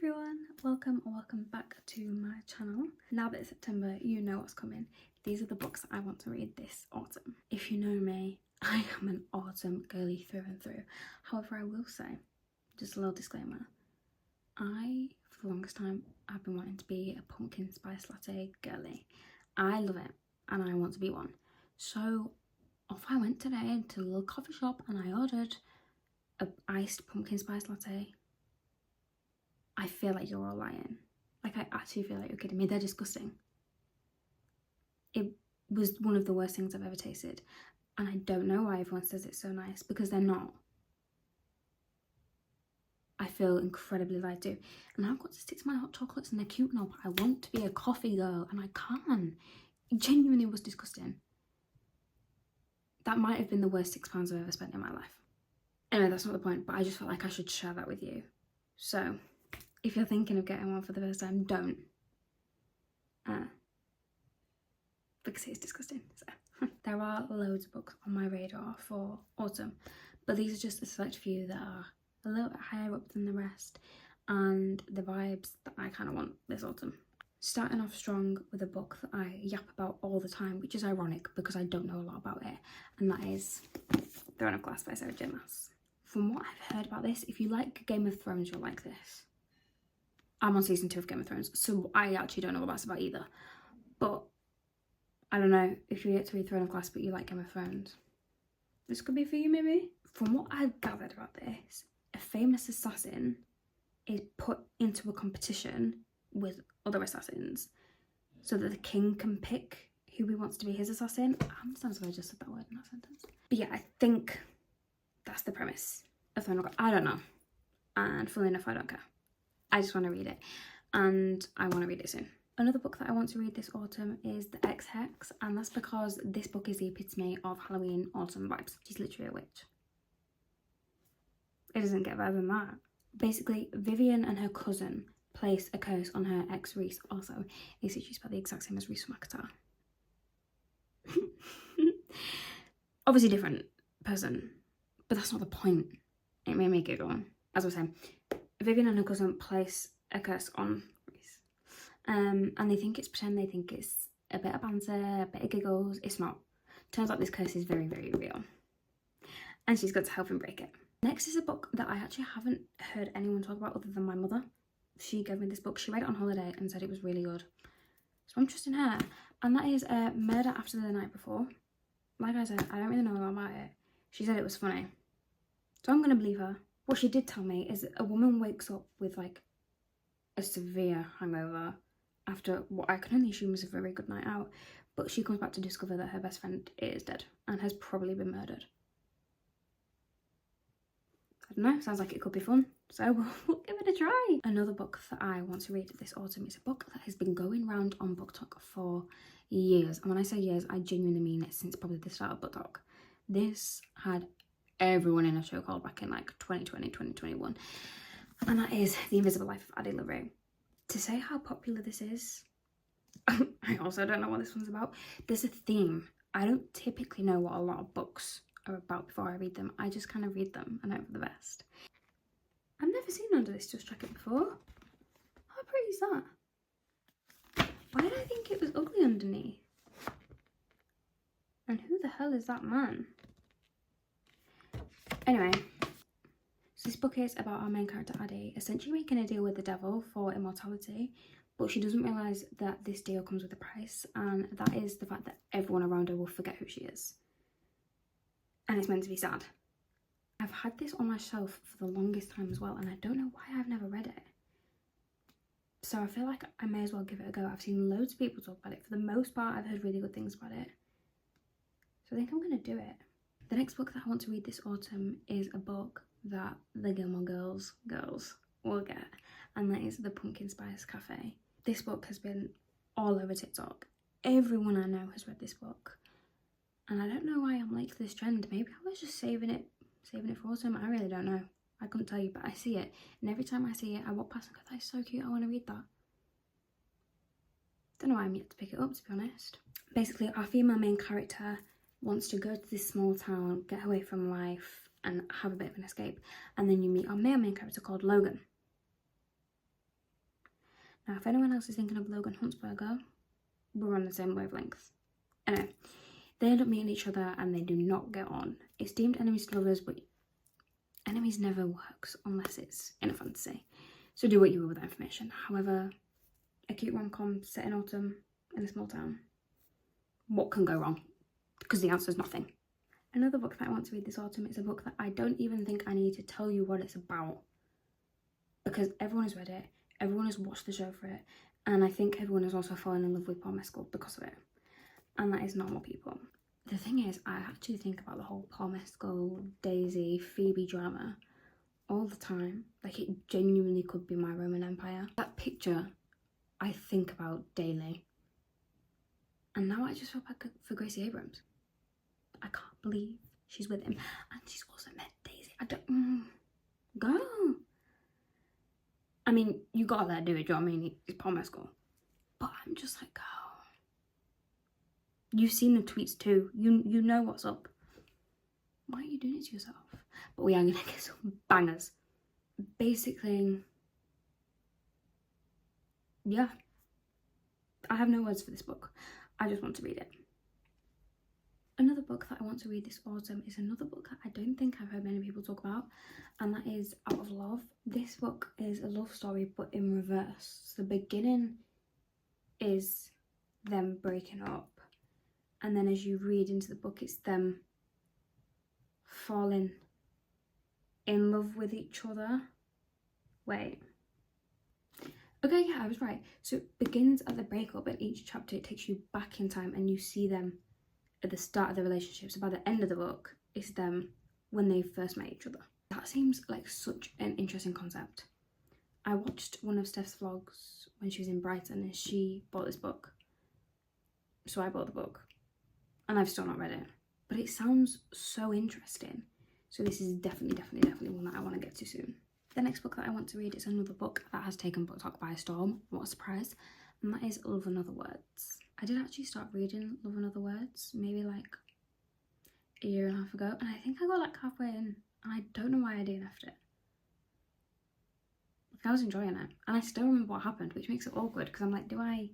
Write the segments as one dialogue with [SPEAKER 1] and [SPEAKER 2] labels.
[SPEAKER 1] everyone, welcome or welcome back to my channel. Now that it's September, you know what's coming. These are the books I want to read this autumn. If you know me, I am an autumn girly through and through. However, I will say, just a little disclaimer, for the longest time, I've been wanting to be a pumpkin spice latte girly. I love it and I want to be one. So off I went today to a little coffee shop and I ordered an iced pumpkin spice latte. I feel like you're all lying. Like, I actually feel like you're kidding me. They're disgusting. It was one of the worst things I've ever tasted. And I don't know why everyone says it's so nice, because they're not. I feel incredibly lied to. And I've got to stick to my hot chocolates and they're cute now, but I want to be a coffee girl and I can't. It genuinely was disgusting. That might have been the worst £6 I've ever spent in my life. Anyway, that's not the point, but I just felt like I should share that with you. So, if you're thinking of getting one for the first time, don't. Because it's disgusting. So, there are loads of books on my radar for autumn, but these are just a select few that are a little bit higher up than the rest and the vibes that I kind of want this autumn. Starting off strong with a book that I yap about all the time, which is ironic because I don't know a lot about it, and that is Throne of Glass by Jess. From what I've heard about this, if you like Game of Thrones, you'll like this. I'm on season 2 of Game of Thrones, so I actually don't know what that's about either. But I don't know, if you get to read Throne of Glass but you like Game of Thrones, this could be for you maybe. From what I've gathered about this, a famous assassin is put into a competition with other assassins so that the king can pick who he wants to be his assassin. How many times have I just said that word in that sentence? But yeah, I think that's the premise of Throne of Glass. I don't know. And funnily enough, I don't care. I just want to read it, and I want to read it soon. Another book that I want to read this autumn is The Ex-Hex, and that's because this book is the epitome of Halloween autumn vibes. She's literally a witch. It doesn't get better than that. Basically, Vivian and her cousin place a curse on her ex Reese. Also, is she's spelled the exact same as Reese McIntyre. Obviously different person, but that's not the point. It made me giggle. As I was saying, Vivian and her cousin place a curse on Reese. And they think it's pretend, they think it's a bit of banter, a bit of giggles. It's not. Turns out this curse is very, very real. And she's got to help him break it. Next is a book that I actually haven't heard anyone talk about other than my mother. She gave me this book. She read it on holiday and said it was really good. So I'm trusting her. And that is Murder After the Night Before. Like I said, I don't really know a lot about it. She said it was funny. So I'm going to believe her. What she did tell me is that a woman wakes up with like a severe hangover after what I can only assume is a very good night out, but she comes back to discover that her best friend is dead and has probably been murdered. I don't know, sounds like it could be fun, so we'll give it a try. Another book that I want to read this autumn is a book that has been going around on BookTok for years, and when I say years, I genuinely mean it, since probably the start of BookTok. This had everyone in a show called back in like 2020, 2021, and that is The Invisible Life of Addie LaRue. To say how popular this is, I also don't know what this one's about. There's a theme. I don't typically know what a lot of books are about before I read them. I just kind of read them and hope for the best. I've never seen Under This Just Jacket before. How pretty is that? Why did I think it was ugly underneath? And who the hell is that man? Anyway, so this book is about our main character Addie essentially making a deal with the devil for immortality, but she doesn't realise that this deal comes with a price, and that is the fact that everyone around her will forget who she is. And it's meant to be sad. I've had this on my shelf for the longest time as well, and I don't know why I've never read it. So I feel like I may as well give it a go. I've seen loads of people talk about it. For the most part, I've heard really good things about it. So I think I'm going to do it. The next book that I want to read this autumn is a book that the Gilmore Girls will get, and that is The Pumpkin Spice Cafe. This book has been all over TikTok. Everyone I know has read this book, and I don't know why I'm late to this trend. Maybe I was just saving it for autumn. I really don't know. I couldn't tell you, but I see it, and every time I see it, I walk past and go, "That's so cute. I want to read that." Don't know why I'm yet to pick it up, to be honest. Basically, our female main character wants to go to this small town, get away from life, and have a bit of an escape. And then you meet our male main character called Logan. Now, if anyone else is thinking of Logan Huntsberger, we're on the same wavelength. Anyway, they end up meeting each other and they do not get on. It's deemed enemies to lovers, but enemies never works unless it's in a fantasy. So do what you will with that information. However, a cute rom-com set in autumn in a small town. What can go wrong? Because the answer is nothing. Another book that I want to read this autumn is a book that I don't even think I need to tell you what it's about. Because everyone has read it, everyone has watched the show for it, and I think everyone has also fallen in love with Paul Mescal because of it. And that is Normal People. The thing is, I actually think about the whole Paul Mescal, Daisy, Phoebe drama all the time. Like, it genuinely could be my Roman Empire. That picture I think about daily. And now I just feel bad for Gracie Abrams. I can't believe she's with him. And she's also met Daisy. I don't... Go! I mean, you gotta let her do it, do you know what I mean? It's Paul Mescal. But I'm just like, oh. You've seen the tweets too. You know what's up. Why are you doing it to yourself? But we are gonna get some bangers. Basically, yeah. I have no words for this book. I just want to read it. Another book that I want to read this autumn is another book that I don't think I've heard many people talk about, and that is Out of Love. This book is a love story, but in reverse. The beginning is them breaking up, and then as you read into the book, it's them falling in love with each other. Wait. Okay, yeah, I was right. So it begins at the breakup, and each chapter it takes you back in time and you see them at the start of the relationship. So by the end of the book, it's them when they first met each other. That seems like such an interesting concept. I watched one of Steph's vlogs when she was in Brighton and she bought this book. So I bought the book and I've still not read it. But it sounds so interesting. So this is definitely one that I want to get to soon. The next book that I want to read is another book that has taken BookTok by storm. What a surprise. And that is Love and Other Words. I did actually start reading Love and Other Words maybe like a year and a half ago. And I think I got like halfway in. And I don't know why I DNF'd it. Like, I was enjoying it. And I still remember what happened, which makes it awkward. Because I'm like, do I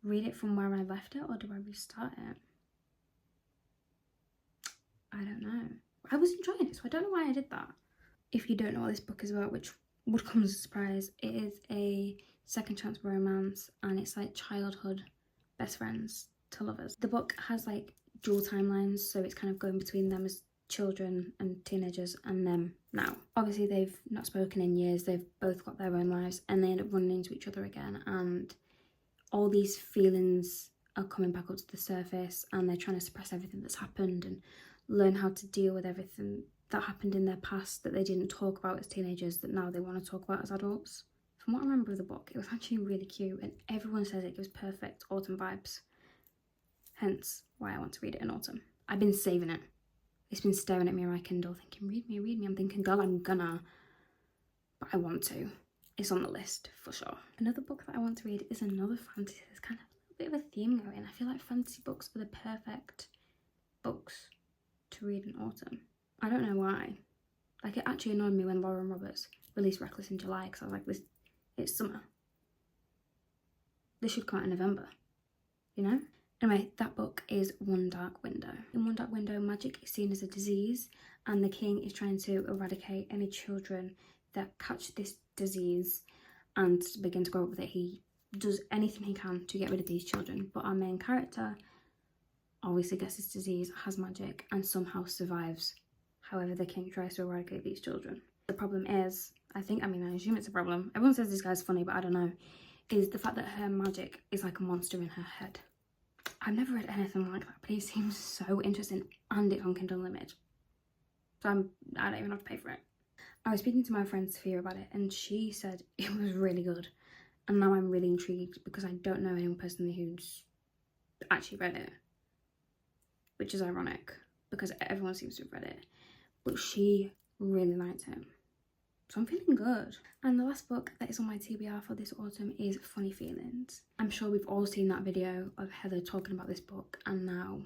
[SPEAKER 1] read it from where I left it or do I restart it? I don't know. I was enjoying it, so I don't know why I did that. If you don't know what this book is about, which would come as a surprise, it is a second chance romance and it's like childhood best friends to lovers. The book has like dual timelines, so it's kind of going between them as children and teenagers and them now. Obviously they've not spoken in years, they've both got their own lives and they end up running into each other again, and all these feelings are coming back up to the surface and they're trying to suppress everything that's happened and learn how to deal with everything that happened in their past that they didn't talk about as teenagers that now they want to talk about as adults. From what I remember of the book, it was actually really cute and everyone says it gives perfect autumn vibes. Hence why I want to read it in autumn. I've been saving it. It's been staring at me on my Kindle thinking, read me, read me. I'm thinking, girl, I'm gonna. But I want to. It's on the list for sure. Another book that I want to read is another fantasy. There's kind of a bit of a theme going. I feel like fantasy books are the perfect books to read in autumn. I don't know why. Like, it actually annoyed me when Lauren Roberts released Reckless in July because I was like, this, it's summer. This should come out in November, you know? Anyway, that book is One Dark Window. In One Dark Window, magic is seen as a disease and the king is trying to eradicate any children that catch this disease and begin to grow up with it. He does anything he can to get rid of these children, but our main character obviously gets this disease, has magic, and somehow survives. However, the king tries to eradicate these children. The problem is, I assume it's a problem. Everyone says this guy's funny, but I don't know. Is the fact that her magic is like a monster in her head. I've never read anything like that, but it seems so interesting, and it's on Kindle Unlimited. So I don't even have to pay for it. I was speaking to my friend Sophia about it, and she said it was really good. And now I'm really intrigued because I don't know anyone personally who's actually read it. Which is ironic because everyone seems to have read it. But she really liked it. So I'm feeling good. And the last book that is on my TBR for this autumn is Funny Feelings. I'm sure we've all seen that video of Heather talking about this book and now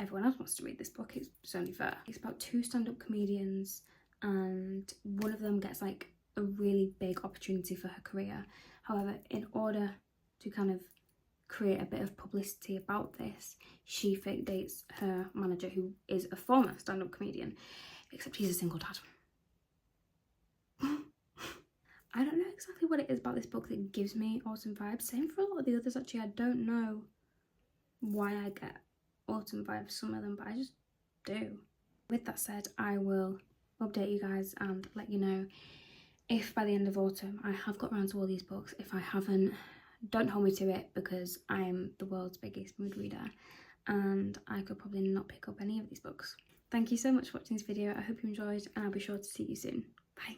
[SPEAKER 1] everyone else wants to read this book. It's only fair. It's about two stand-up comedians and one of them gets like a really big opportunity for her career. However, in order to kind of create a bit of publicity about this, she fake dates her manager, who is a former stand-up comedian, except he's a single dad. I don't know exactly what it is about this book that gives me autumn vibes. Same for a lot of the others actually. I don't know why I get autumn vibes some of them, but I just do. With that said, I will update you guys and let you know if by the end of autumn I have got around to all these books. If I haven't, don't hold me to it, because I am the world's biggest mood reader and I could probably not pick up any of these books. Thank you so much for watching this video. I hope you enjoyed, and I'll be sure to see you soon. Bye.